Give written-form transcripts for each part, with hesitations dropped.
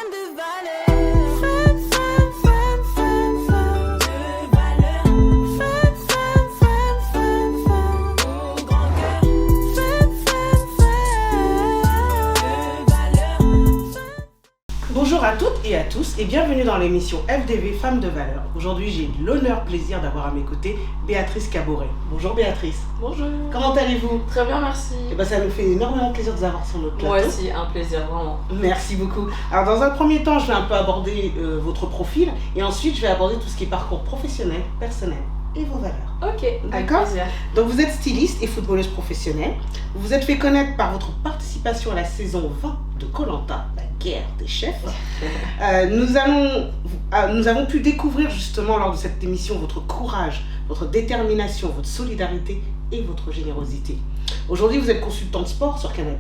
femmes de valeur. Femmes, femmes, femmes, femmes, femmes de valeur. Femmes, femmes, femmes, femmes, femmes au grand cœur. Femmes, femmes, femmes de valeur. Bonjour à toutes et à tous et bienvenue dans l'émission FDV Femmes de Valeur. Aujourd'hui, j'ai l'honneur, plaisir d'avoir à mes côtés Béatrice Caboret. Bonjour Béatrice. Bonjour. Comment allez-vous? Très bien, merci. Ça nous fait énormément plaisir de vous avoir sur notre plateau. Moi aussi, un plaisir, vraiment. Merci beaucoup. Alors dans un premier temps, je vais un peu aborder votre profil et ensuite je vais aborder tout ce qui est parcours professionnel, personnel et vos valeurs. Ok, D'accord. plaisir. Donc vous êtes styliste et footballeuse professionnelle. Vous vous êtes fait connaître par votre participation à la saison 20 de Koh-Lanta, la guerre des chefs. Nous avons pu découvrir justement lors de cette émission votre courage, votre détermination, votre solidarité et votre générosité. Aujourd'hui, vous êtes consultante sport sur Canal+,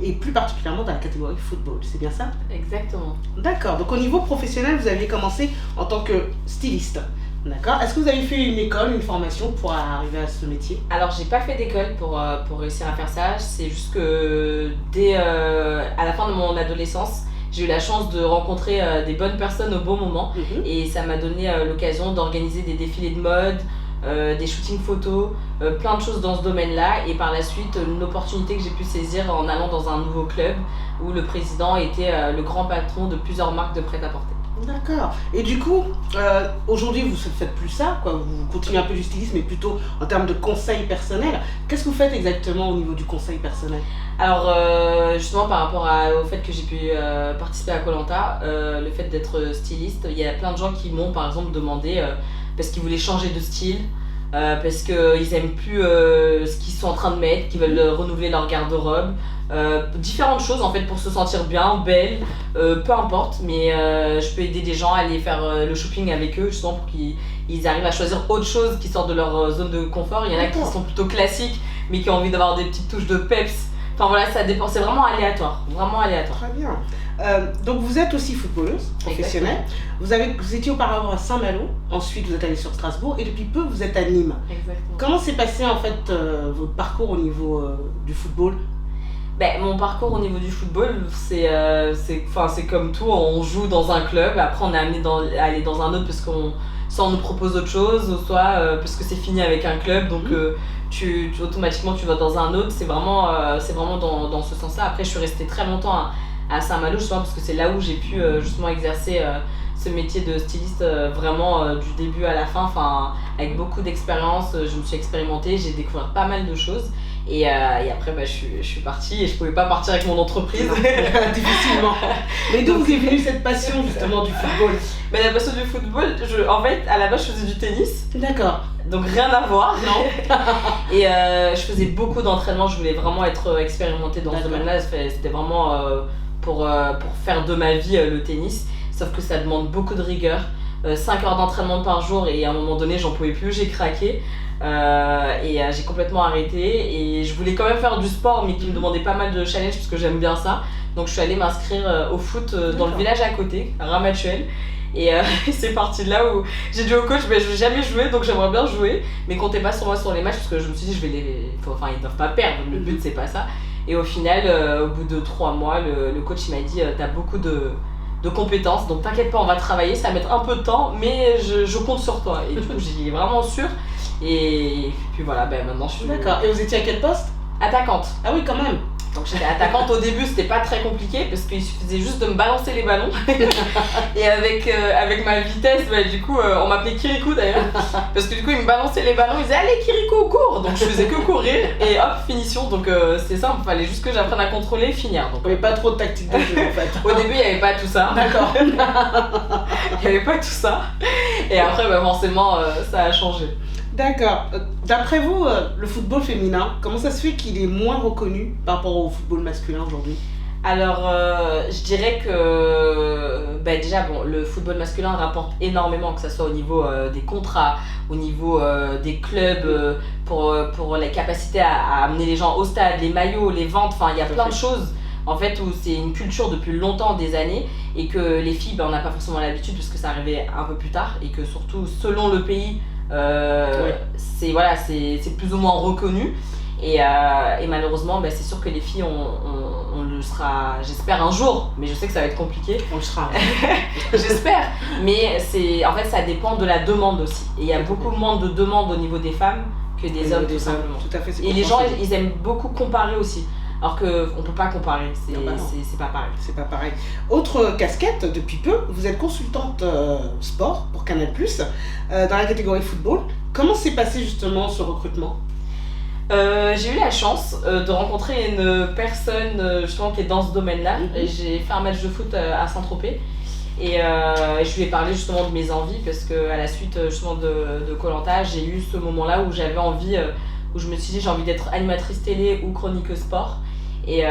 et plus particulièrement dans la catégorie football, c'est bien ça? Exactement. D'accord, donc au niveau professionnel, vous aviez commencé en tant que styliste. D'accord. Est-ce que vous avez fait une école, une formation pour arriver à ce métier? Alors, j'ai pas fait d'école pour réussir à faire ça. C'est juste que dès à la fin de mon adolescence, j'ai eu la chance de rencontrer des bonnes personnes au bon moment. Et ça m'a donné l'occasion d'organiser des défilés de mode, des shootings photos, plein de choses dans ce domaine-là. Et par la suite, une opportunité que j'ai pu saisir en allant dans un nouveau club où le président était le grand patron de plusieurs marques de prêt-à-porter. D'accord. Et du coup, aujourd'hui, vous ne faites plus ça, quoi. Vous continuez un peu du stylisme, mais plutôt en termes de conseils personnels. Qu'est-ce que vous faites exactement au niveau du conseil personnel? Alors, justement, par rapport au fait que j'ai pu participer à Koh-Lanta, le fait d'être styliste, il y a plein de gens qui m'ont, par exemple, demandé parce qu'ils voulaient changer de style, parce qu'ils n'aiment plus ce qu'ils sont en train de mettre, qu'ils veulent renouveler leur garde-robe. Différentes choses en fait pour se sentir bien, belle, peu importe, mais je peux aider des gens à aller faire le shopping avec eux justement pour qu'ils arrivent à choisir autre chose qui sort de leur zone de confort. Il y en a qui sont plutôt classiques mais qui ont envie d'avoir des petites touches de peps. Enfin voilà, ça dépend, c'est vraiment aléatoire, vraiment aléatoire. Très bien. Donc vous êtes aussi footballeuse professionnelle. Vous étiez auparavant à Saint-Malo, ensuite vous êtes allée sur Strasbourg et depuis peu vous êtes à Nîmes. Exactement. Comment s'est passé en fait votre parcours au niveau du football? Mon parcours au niveau du football, c'est comme tout, on joue dans un club, après on est amené à aller dans un autre parce qu'on soit on nous propose autre chose, ou soit parce que c'est fini avec un club, donc automatiquement tu vas dans un autre, c'est vraiment dans ce sens-là. Après je suis restée très longtemps à Saint-Malo justement parce que c'est là où j'ai pu justement exercer ce métier de styliste vraiment du début à la fin, avec beaucoup d'expérience, je me suis expérimentée, j'ai découvert pas mal de choses. Et après, je suis partie et je pouvais pas partir avec mon entreprise. Difficilement. Mais d'où vous est venue cette passion justement du football? La passion du football, en fait, à la base, je faisais du tennis. D'accord. Donc rien à voir. Non. Et je faisais beaucoup d'entraînement, je voulais vraiment être expérimentée dans ce domaine-là. C'était vraiment pour faire de ma vie le tennis. Sauf que ça demande beaucoup de rigueur. 5 heures d'entraînement par jour et à un moment donné, j'en pouvais plus, j'ai craqué. J'ai complètement arrêté et je voulais quand même faire du sport mais qui me demandait pas mal de challenges parce que j'aime bien ça, donc je suis allée m'inscrire au foot dans le village à côté, à Ramatuelle, et c'est parti de là où j'ai dit au coach je vais jamais jouer donc j'aimerais bien jouer mais comptez pas sur moi sur les matchs parce que je me suis dit ils doivent pas perdre, le but c'est pas ça. Et au final au bout de 3 mois le coach il m'a dit t'as beaucoup de compétences donc t'inquiète pas on va travailler, ça va mettre un peu de temps mais je compte sur toi, et du coup j'y ai vraiment sûre. Et puis voilà, maintenant je suis... D'accord. Et vous étiez à quel poste? Attaquante. Ah oui, quand même. Donc j'étais attaquante au début, c'était pas très compliqué parce qu'il suffisait juste de me balancer les ballons. Et avec ma vitesse, du coup, on m'appelait Kirikou d'ailleurs. Parce que du coup, il me balançait les ballons, il disait allez Kirikou, cours. Donc je faisais que courir et hop, finition. Donc c'est simple, il fallait juste que j'apprenne à contrôler et finir. Donc, il n'y avait pas trop de tactique de jeu en fait. Au début, il n'y avait pas tout ça. D'accord. Il n'y avait pas tout ça. Et après, forcément, ça a changé. D'accord. D'après vous, le football féminin, comment ça se fait qu'il est moins reconnu par rapport au football masculin aujourd'hui? Alors, je dirais que déjà, le football masculin rapporte énormément, que ce soit au niveau des contrats, au niveau des clubs, pour la capacité à amener les gens au stade, les maillots, les ventes, il y a plein de choses en fait où c'est une culture depuis longtemps, des années, et que les filles, on n'a pas forcément l'habitude parce que ça arrivait un peu plus tard, et que surtout selon le pays, c'est plus ou moins reconnu. Et malheureusement, bah, c'est sûr que les filles, on le sera, j'espère, un jour, mais je sais que ça va être compliqué. On le sera. J'espère. Mais en fait, ça dépend de la demande aussi. Et il y a beaucoup moins de demandes au niveau des femmes que des hommes, tout simplement. Tout à fait, c'est Et les gens, compréhensible. ils aiment beaucoup comparer aussi. Alors qu'on ne peut pas comparer, c'est Ah bah non. c'est pas pareil. C'est pas pareil. Autre casquette, depuis peu, vous êtes consultante sport pour Canal+, dans la catégorie football. Comment s'est passé justement ce recrutement? J'ai eu la chance de rencontrer une personne justement qui est dans ce domaine-là. Mhm. J'ai fait un match de foot à Saint-Tropez et je lui ai parlé justement de mes envies parce qu'à la suite justement de Koh-Lanta, j'ai eu ce moment-là où j'avais envie, où je me suis dit j'ai envie d'être animatrice télé ou chroniqueuse sport. Et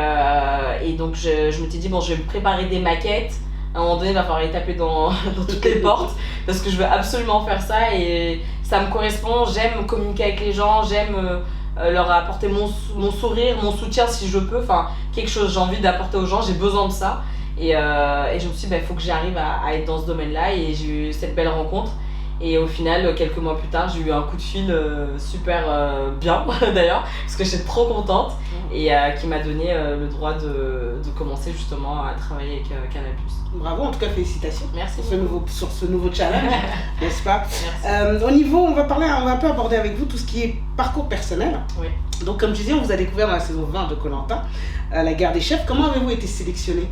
donc je me suis dit bon, je vais me préparer des maquettes. À un moment donné, il va falloir les taper dans toutes les portes parce que je veux absolument faire ça et ça me correspond. J'aime communiquer avec les gens, j'aime leur apporter mon sourire, mon soutien si je peux. Enfin, quelque chose j'ai envie d'apporter aux gens, j'ai besoin de ça. Et je me suis dit, il faut que j'arrive à être dans ce domaine-là et j'ai eu cette belle rencontre. Et au final, quelques mois plus tard, j'ai eu un coup de fil super bien d'ailleurs, parce que j'étais trop contente et qui m'a donné le droit de commencer justement à travailler avec Canal+. Bravo, en tout cas félicitations. Merci Sur ce nouveau challenge, n'est-ce pas? Merci. Au niveau, on va un peu aborder avec vous tout ce qui est parcours personnel. Oui. Donc comme je disais, on vous a découvert dans la saison 20 de Koh-Lanta, la guerre des chefs. Comment avez-vous été sélectionnée?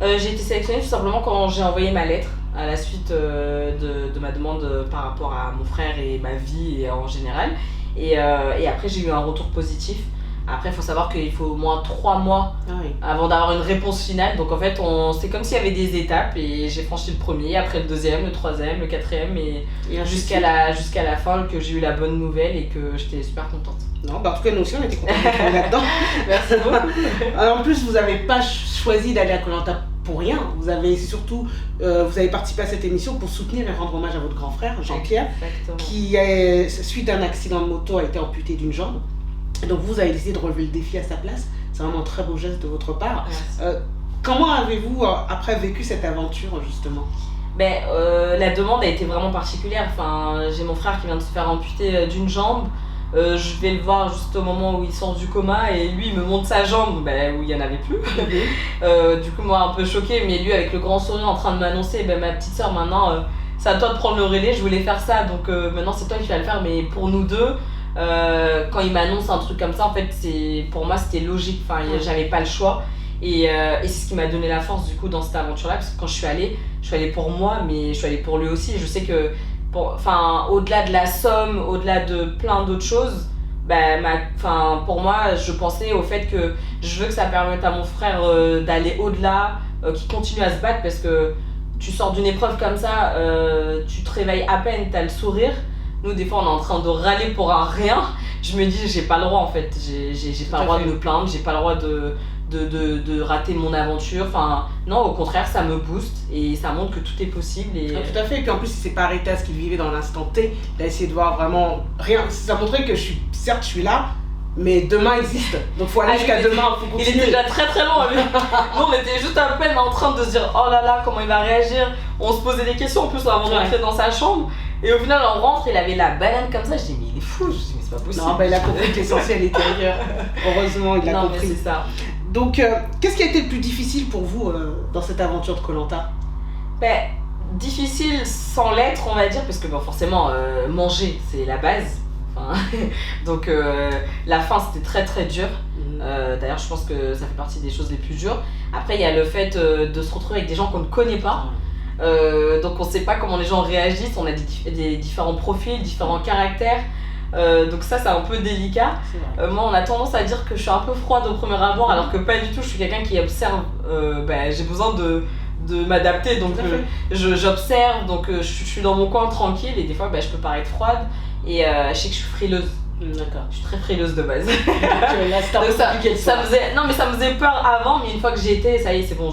J'ai été sélectionnée tout simplement quand j'ai envoyé ma lettre à la suite de ma demande par rapport à mon frère et ma vie et en général. Et après, j'ai eu un retour positif. Après, il faut savoir qu'il faut au moins 3 mois avant d'avoir une réponse finale. Donc en fait, c'est comme s'il y avait des étapes et j'ai franchi le premier, après le deuxième, le troisième, le quatrième et jusqu'à la fin que j'ai eu la bonne nouvelle et que j'étais super contente. Non, bah en tout cas, nous aussi, on était contents de vous là-dedans. Merci beaucoup. Alors, en plus, vous n'avez pas choisi d'aller à Koh-Lanta pour rien. Vous avez participé à cette émission pour soutenir et rendre hommage à votre grand frère, Jean-Pierre, Exactement. qui, suite à un accident de moto, a été amputé d'une jambe. Et donc, vous avez décidé de relever le défi à sa place. C'est vraiment un très beau geste de votre part. Comment avez-vous, après, vécu cette aventure, justement? La demande a été vraiment particulière. Enfin, j'ai mon frère qui vient de se faire amputer d'une jambe. Je vais le voir juste au moment où il sort du coma et lui il me montre sa jambe où il n'y en avait plus. Du coup moi un peu choquée, mais lui avec le grand sourire en train de m'annoncer ma petite soeur maintenant c'est à toi de prendre le relais, je voulais faire ça donc maintenant c'est toi qui vas le faire, mais pour nous deux quand il m'annonce un truc comme ça en fait pour moi c'était logique, enfin j'avais pas le choix et c'est ce qui m'a donné la force du coup dans cette aventure là parce que quand je suis allée pour moi mais je suis allée pour lui aussi et je sais que au-delà de la somme, au-delà de plein d'autres choses, pour moi, je pensais au fait que je veux que ça permette à mon frère d'aller au-delà, qu'il continue à se battre parce que tu sors d'une épreuve comme ça, tu te réveilles à peine, t'as le sourire. Nous, des fois, on est en train de râler pour un rien. Je me dis, j'ai pas le droit en fait, j'ai pas le droit de me plaindre, j'ai pas le droit de rater mon aventure, enfin non au contraire ça me booste et ça montre que tout est possible et... Tout à fait, et puis en plus il s'est pas arrêté à ce qu'il vivait dans l'instant T, il a essayé de voir vraiment rien, ça montrait que je suis là, mais demain existe, donc faut aller jusqu'à demain, faut continuer. Il était déjà très très loin lui. Nous on était juste à peine en train de se dire oh là là comment il va réagir, on se posait des questions en plus avant de rentrer dans sa chambre et au final on rentre, il avait la banane comme ça, je dis mais il est fou, je dis mais c'est pas possible. Non il a compris que l'essentiel était ailleurs, heureusement il a compris. Mais c'est ça. Donc, qu'est-ce qui a été le plus difficile pour vous dans cette aventure de Koh-Lanta? Difficile sans l'être, on va dire, parce que forcément, manger, c'est la base. Enfin, donc, la faim, c'était très très dur. D'ailleurs, je pense que ça fait partie des choses les plus dures. Après, il y a le fait de se retrouver avec des gens qu'on ne connaît pas. Donc, on ne sait pas comment les gens réagissent. On a des différents profils, différents caractères. Donc ça c'est un peu délicat. Moi on a tendance à dire que je suis un peu froide au premier abord alors que pas du tout, je suis quelqu'un qui observe, j'ai besoin de m'adapter donc j'observe, donc je suis dans mon coin tranquille et des fois je peux paraître froide et je sais que je suis frileuse. D'accord. Je suis très frileuse de base. Là, donc ça me faisait peur avant, mais une fois que j'y étais, ça y est, c'est bon.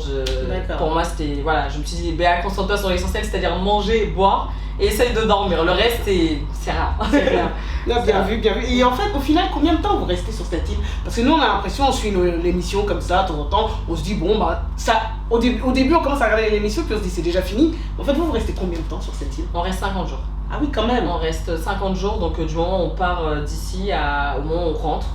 Pour moi c'était, voilà, je me suis dit concentre-toi sur l'essentiel, c'est-à-dire manger, boire et essaye de dormir, le reste c'est rien. C'est rien. Là, bien vu. Et en fait, au final, combien de temps vous restez sur cette île? Parce que nous, on a l'impression, on suit l'émission comme ça, de temps en temps, on se dit, au début, on commence à regarder l'émission, puis on se dit, c'est déjà fini. En fait, vous restez combien de temps sur cette île? On reste 50 jours. Ah oui, quand même. On reste 50 jours, donc du moment où on part d'ici au moment où on rentre.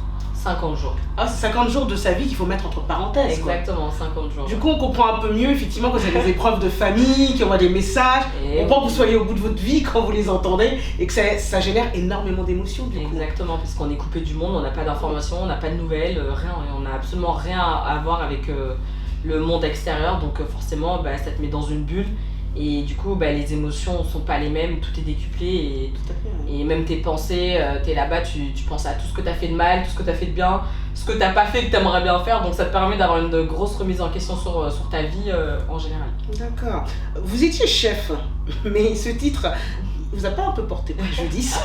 50 jours. Ah, c'est 50 jours de sa vie qu'il faut mettre entre parenthèses. Exactement, 50 jours. Du coup, on comprend un peu mieux, effectivement, quand c'est des épreuves de famille, qui envoient des messages. Et On pense que vous soyez au bout de votre vie quand vous les entendez et que ça génère énormément d'émotions, du coup. Exactement, parce qu'on est coupé du monde, on n'a pas d'informations, on n'a pas de nouvelles, rien, et on n'a absolument rien à voir avec le monde extérieur, donc forcément ça te met dans une bulle, et du coup les émotions sont pas les mêmes, tout est décuplé, Tout à fait, ouais. et même tes pensées, t'es là-bas, tu penses à tout ce que t'as fait de mal, tout ce que t'as fait de bien, ce que t'as pas fait que t'aimerais bien faire, donc ça te permet d'avoir une grosse remise en question sur ta vie en général. D'accord. Vous étiez chef, mais ce titre vous a pas un peu porté préjudice?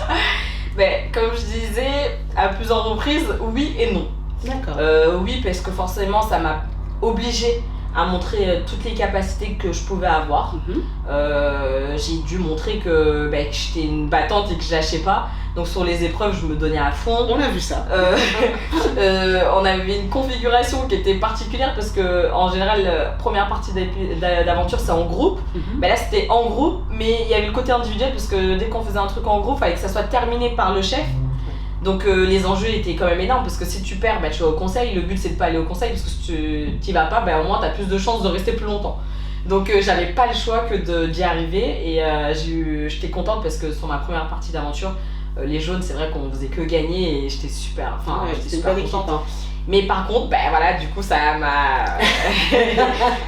Comme je disais à plusieurs reprises, oui et non. D'accord. Oui, parce que forcément, ça m'a obligée à montrer toutes les capacités que je pouvais avoir. Mhm. J'ai dû montrer que j'étais une battante et que je lâchais pas. Donc sur les épreuves, je me donnais à fond. On a vu ça. On avait une configuration qui était particulière parce que en général, la première partie d'aventure, c'est en groupe. Mhm. Là, c'était en groupe, mais il y avait le côté individuel parce que dès qu'on faisait un truc en groupe, il fallait que ça soit terminé par le chef. Donc les enjeux étaient quand même énormes parce que si tu perds, tu vas au conseil. Le but, c'est de pas aller au conseil parce que si tu t'y vas pas, au moins tu as plus de chances de rester plus longtemps. Donc j'avais pas le choix que d'y arriver, et j'étais contente parce que sur ma première partie d'aventure, les jaunes, c'est vrai qu'on faisait que gagner, et j'étais super, j'étais super contente. Hein. Mais par contre, du coup, ça m'a.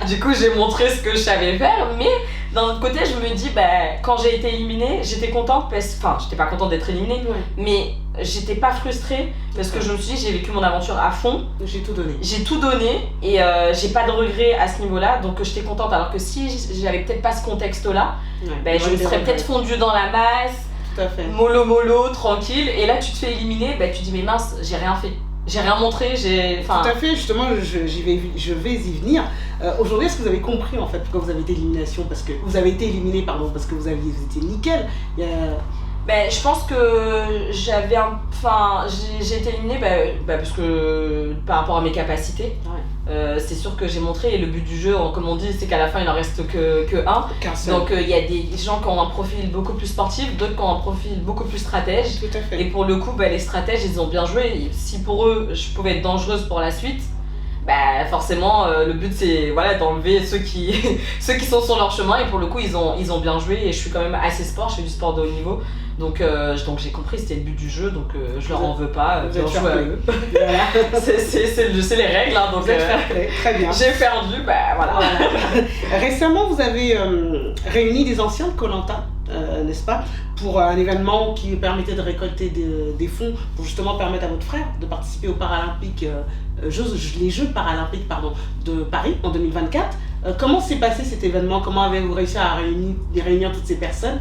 Du coup, j'ai montré ce que je savais faire, mais d'un autre côté, je me dis, quand j'ai été éliminée, j'étais contente j'étais pas contente d'être éliminée, Ouais. mais j'étais pas frustrée parce que je me suis dit, j'ai vécu mon aventure à fond, J'ai tout donné. j'ai tout donné, et j'ai pas de regrets à ce niveau-là, donc j'étais contente. Alors que si j'avais peut-être pas ce contexte-là, Ouais. je me serais peut-être fondue dans la masse, Tout à fait. mollo, tranquille, et là tu te fais éliminer, tu te dis, mais mince, j'ai rien fait. J'ai rien montré, Tout à fait, justement, je vais y venir. Aujourd'hui, est-ce que vous avez compris en fait pourquoi vous avez été élimination, parce que vous avez été éliminé, pardon, parce que vous étiez nickel. Je pense que j'ai été éliminée parce que par rapport à mes capacités. Ouais. C'est sûr que j'ai montré, et le but du jeu, comme on dit, c'est qu'à la fin il en reste que un. Qu'un seul. Donc il y a des gens qui ont un profil beaucoup plus sportif, d'autres qui ont un profil beaucoup plus stratège. Tout à fait. Et pour le coup, les stratèges, ils ont bien joué. Et si pour eux, je pouvais être dangereuse pour la suite, forcément, le but c'est d'enlever ceux qui sont sur leur chemin. Et pour le coup, ils ont bien joué. Et je suis quand même assez sport, je fais du sport de haut niveau. Donc j'ai compris, c'était le but du jeu. Donc je leur en veux pas. Vous êtes Bien joué à eux. Voilà. C'est les règles. Hein, donc Vous êtes fair play. Très bien. j'ai perdu, voilà. Récemment, vous avez réuni des anciens de Koh-Lanta, n'est-ce pas, pour un événement qui permettait de récolter des fonds pour justement permettre à votre frère de participer aux Paralympiques, les Jeux Paralympiques de Paris en 2024. Comment s'est passé cet événement? Comment avez-vous réussi à réunir toutes ces personnes?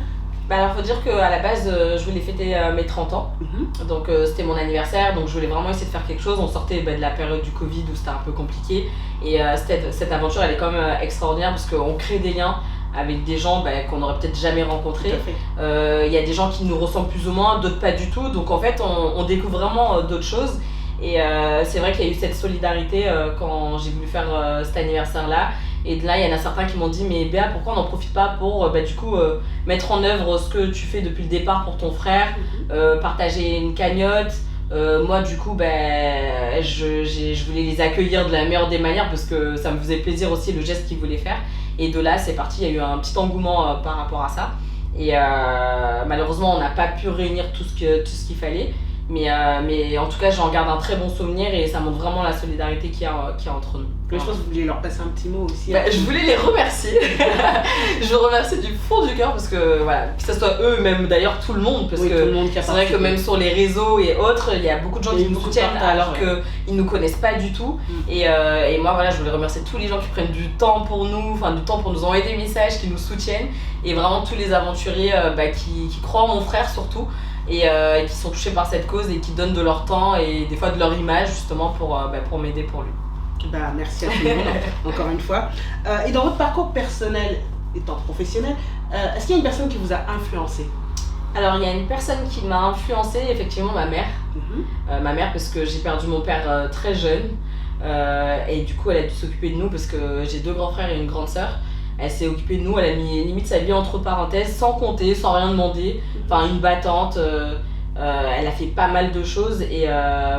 Alors faut dire qu'à la base, je voulais fêter mes 30 ans. Mhm. Donc c'était mon anniversaire, donc je voulais vraiment essayer de faire quelque chose. On sortait de la période du Covid où c'était un peu compliqué, et cette aventure elle est quand même extraordinaire parce qu'on crée des liens avec des gens qu'on n'aurait peut-être jamais rencontrés. Tout à fait. Il y a des gens qui nous ressemblent plus ou moins, d'autres pas du tout, donc en fait on découvre vraiment d'autres choses. Et c'est vrai qu'il y a eu cette solidarité quand j'ai voulu faire cet anniversaire là. Et de là, il y en a certains qui m'ont dit, mais Béa, pourquoi on n'en profite pas pour mettre en œuvre ce que tu fais depuis le départ pour ton frère, partager une cagnotte. Moi, du coup, je voulais les accueillir de la meilleure des manières parce que ça me faisait plaisir aussi le geste qu'ils voulaient faire. Et de là, c'est parti, il y a eu un petit engouement par rapport à ça. Et malheureusement, on n'a pas pu réunir tout ce qu'il fallait. Mais en tout cas, j'en garde un très bon souvenir, et ça montre vraiment la solidarité qu'il y a entre nous. Mais je pense que vous vouliez leur passer un petit mot aussi. Je voulais les remercier. Je remercie du fond du cœur parce que que ce soit eux, même d'ailleurs tout le monde, parce Oui, que tout le monde qui a c'est vrai que participé. même sur les réseaux et autres, il y a beaucoup de gens Il y a qui eu nous beaucoup de soutiennent partage, alors ouais. qu'ils nous connaissent pas du tout. Et moi je voulais remercier tous les gens qui prennent du temps pour nous, du temps pour nous envoyer des messages, qui nous soutiennent, et vraiment tous les aventuriers qui croient en mon frère surtout. Et qui sont touchés par cette cause et qui donnent de leur temps et des fois de leur image justement pour m'aider pour lui. Merci à tout le monde, encore une fois. Et dans votre parcours personnel, étant professionnel, est-ce qu'il y a une personne qui vous a influencé? Alors il y a une personne qui m'a influencée, effectivement ma mère. Ma mère, parce que j'ai perdu mon père très jeune, et du coup elle a dû s'occuper de nous parce que j'ai 2 grands frères et une grande sœur. Elle s'est occupée de nous, elle a mis limite sa vie entre parenthèses, sans compter, sans rien demander. Une battante. Elle a fait pas mal de choses et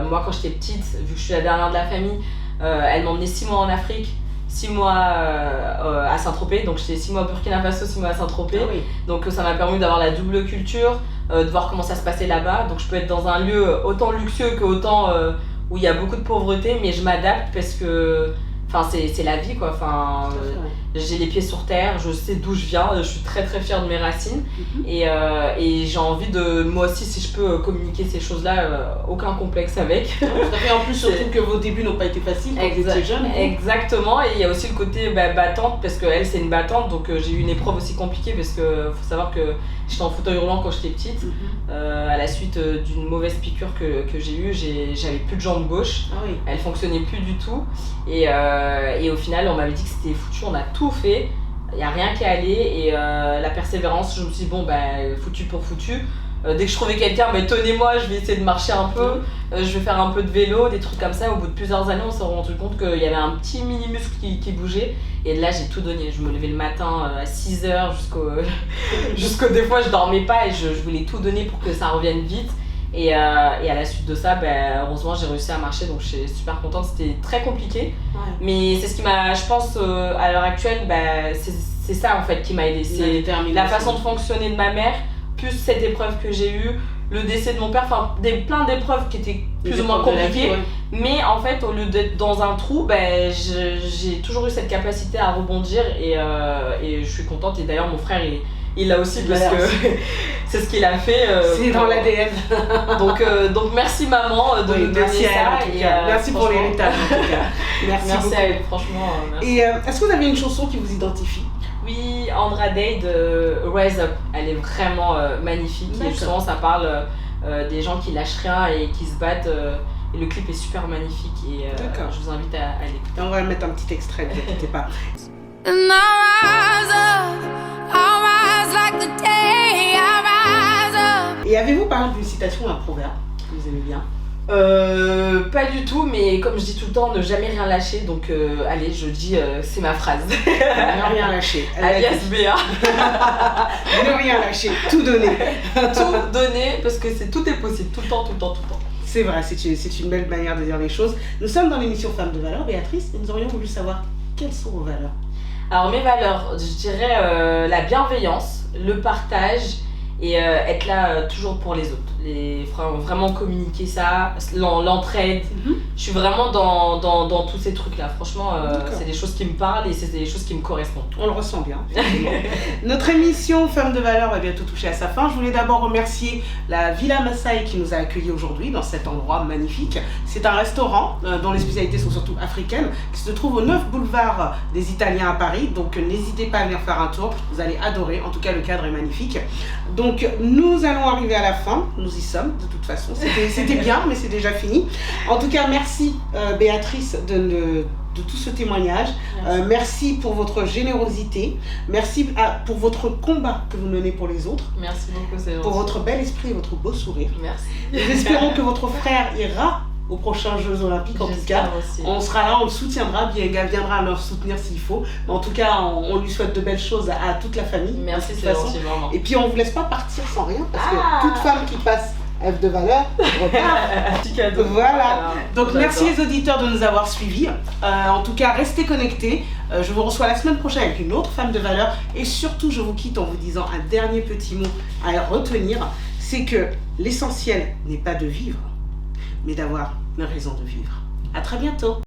moi quand j'étais petite, vu que je suis la dernière de la famille, elle m'emmenait 6 mois en Afrique, 6 mois à Saint-Tropez, donc j'étais 6 mois au Burkina Faso, 6 mois à Saint-Tropez. Ah oui. Donc ça m'a permis d'avoir la double culture, de voir comment ça se passait là-bas. Donc je peux être dans un lieu autant luxueux que autant où il y a beaucoup de pauvreté, mais je m'adapte parce que c'est la vie quoi. J'ai les pieds sur terre, je sais d'où je viens, je suis très très fière de mes racines et j'ai envie de, moi aussi si je peux communiquer ces choses-là, aucun complexe avec. Et en plus surtout que vos débuts n'ont pas été faciles quand vous étiez jeune. Exactement, et il y a aussi le côté battante parce qu'elle c'est une battante, donc j'ai eu une épreuve aussi compliquée parce que faut savoir que j'étais en fauteuil roulant quand j'étais petite, à la suite d'une mauvaise piqûre que j'ai eue, j'avais plus de jambe gauche, elle fonctionnait plus du tout et au final on m'avait dit que c'était foutu, on a tout fait, il n'y a rien qui allait et la persévérance, je me suis dit bon foutu pour foutu, dès que je trouvais quelqu'un, tenez-moi, je vais essayer de marcher un peu, je vais faire un peu de vélo, des trucs comme ça. Au bout de plusieurs années on s'est rendu compte qu'il y avait un petit mini muscle qui bougeait et là j'ai tout donné, je me levais le matin à 6h jusqu'au des fois je dormais pas et je voulais tout donner pour que ça revienne vite. Et à la suite de ça, heureusement j'ai réussi à marcher, donc je suis super contente. C'était très compliqué, mais c'est ce qui m'a, je pense, à l'heure actuelle, c'est ça en fait qui m'a aidée. C'est la façon de fonctionner de ma mère, plus cette épreuve que j'ai eue, le décès de mon père, plein d'épreuves qui étaient plus ou moins compliquées. Mais en fait, au lieu d'être dans un trou, j'ai toujours eu cette capacité à rebondir et je suis contente. Et d'ailleurs, mon frère, il l'a aussi parce que c'est ce qu'il a fait. C'est dans l'ADN. Donc merci maman de nous donner ça. Merci pour l'héritage en tout cas. Merci à elle, franchement. Merci. Et est-ce que vous avez une chanson qui vous identifie? Oui, Andra Day de Rise Up. Elle est vraiment magnifique. Et justement, ça parle des gens qui lâchent rien et qui se battent. Et le clip est super magnifique et je vous invite à l'écouter. On va mettre un petit extrait, ne vous inquiétez pas. And I rise like the day, I rise up. Et avez-vous par exemple une citation ou un proverbe que vous aimez bien? Pas du tout, mais comme je dis tout le temps, ne jamais rien lâcher. Donc allez, je dis, c'est ma phrase. Ne rien lâcher. Alias Béa. Ne rien lâcher, tout donner. Tout donner parce que tout est possible, tout le temps. C'est vrai, c'est une belle manière de dire les choses. Nous sommes dans l'émission Femmes de Valeur, Béatrice, et nous aurions voulu savoir quelles sont vos valeurs. Alors mes valeurs, je dirais la bienveillance, le partage et être là toujours pour les autres. Vraiment communiquer ça, l'entraide. Je suis vraiment dans tous ces trucs là. Franchement, c'est des choses qui me parlent et c'est des choses qui me correspondent. On le ressent bien. Notre émission Femmes de Valeur va bientôt toucher à sa fin. Je voulais d'abord remercier la Villa Massaï qui nous a accueillis aujourd'hui dans cet endroit magnifique. C'est un restaurant dont les spécialités sont surtout africaines, qui se trouve au 9 boulevard des Italiens à Paris. Donc n'hésitez pas à venir faire un tour, vous allez adorer. En tout cas, le cadre est magnifique. Donc nous allons arriver à la fin. Nous y sommes de toute façon. C'était bien, mais c'est déjà fini. En tout cas, merci Béatrice de tout ce témoignage. Merci pour votre générosité. Merci pour votre combat que vous menez pour les autres. Merci beaucoup, c'est gentil. Pour votre bel esprit et votre beau sourire. Merci. Nous espérons que votre frère ira aux prochains Jeux Olympiques. En tout cas, aussi. on sera là, on le soutiendra. Bienga viendra le soutenir s'il faut. Mais en tout cas, on lui souhaite de belles choses à toute la famille. Merci, c'est gentil, vraiment. Et puis, on ne vous laisse pas partir sans rien parce que toute femme qui passe F de valeur repart. Petit cadeau. Voilà. Donc, merci les auditeurs de nous avoir suivis. En tout cas, restez connectés. Je vous reçois la semaine prochaine avec une autre femme de valeur. Et surtout, je vous quitte en vous disant un dernier petit mot à retenir. C'est que l'essentiel n'est pas de vivre, mais d'avoir une raison de vivre. À très bientôt.